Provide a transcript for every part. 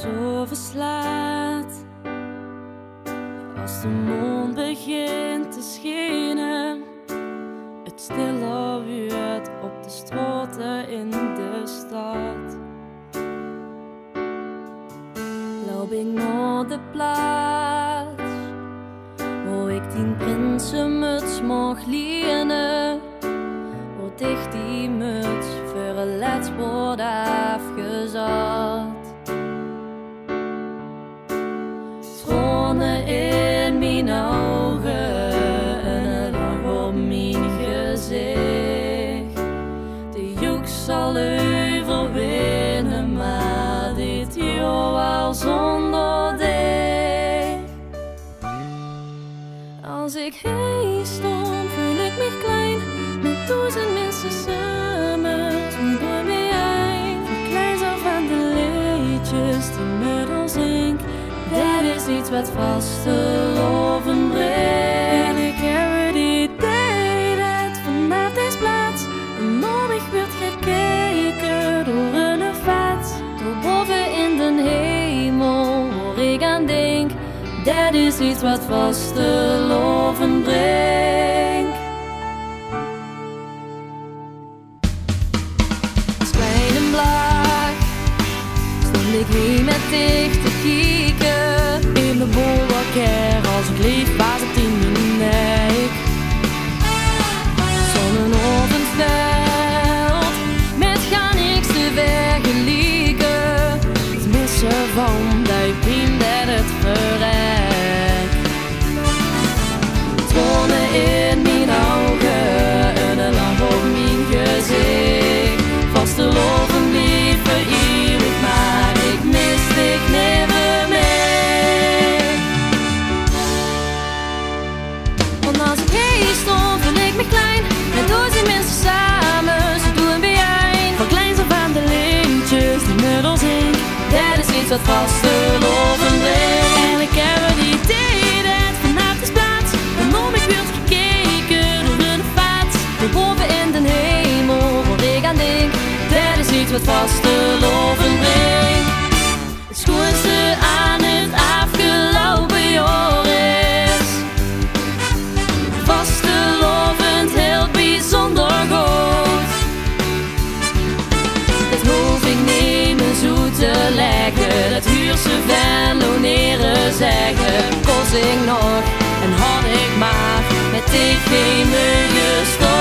zo verslaat. Als de mond begint te schijnen, het stille wuurt op de straten in de stad. Loop ik naar de plaats waar ik die prinsenmuts mag lenen, waar dicht die muts voor een laatst wordt afgezet. Tranen in mijn ogen en een lach op mijn gezicht. De juk zal overwinnen, maar dit jaar al zonder dich. Als ik heen stond, voel ik me klein, met duizend mensen samen. Toen door mij heen, van kleins af aan de liedjes die met ons zink. Dat is iets wat vastelaovend brengt. En ik heb het idee dat vanaf deze plaats een nodig wordt gekeken door een vat. Door boven in de hemel waar ik aan denk. Dat is iets wat vastelaovend brengt. Als kleine blaag stond ik hier met dicht te kijken. In de bolwakker als ik lief was op 10 nek. Zonnenovendveld met ga niks te vergelijken. Het missen van die pijn dat het verrekt. Tranen in mijn ogen en een lach op mijn gezicht. Vastelaovend liever eeuwig, maar ik mis dich never meer. Want als ik hier stond, voel ik me klein. Met duizend mensen samen, ze doen bijeen. Van kleins af aan de lintjes die met ons zink. Dat is iets wat vastelaovend brengt. En ik heb het idee dat vanaf deze plaats een om ik werd gekeken door een vat. Door boven in de hemel waar ik aan denk. Dat is iets wat vastelaovend brengt. Het schoonste aan het afgelopen jaar is vastelaovend heel bijzonder goed. Dat hoef ik niet meer zo te leggen. Dat huurse Venlo neren zeggen. Kost ik nog en had ik maar met diegene gestopt.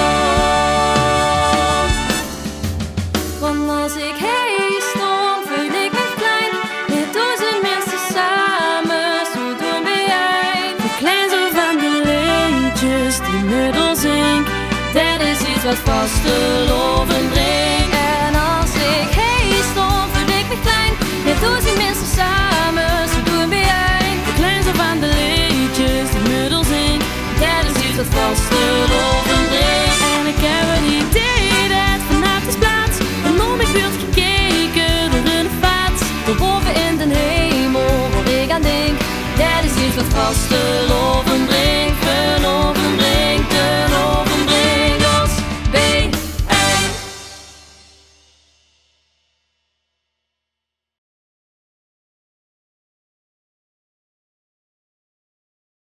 Want als ik hier stond, voel ik me klein. Met duizend mensen samen, zo doen bijeen. Van kleins af aan de liedjes die met ons zink. Dat is iets wat vastelaovend brengt. En als ik hier stond, voel ik me klein. Met duizend mensen samen, zo doen bijeen. Van kleins af aan de liedjes die met ons zink. Dat is iets wat vastelaovend brengt. En ik heb het idee dat vanaf deze plaats een om ik werd gekeken door een vat. Door boven in de hemel waar ik aan denk. Dat is iets wat vastelaovend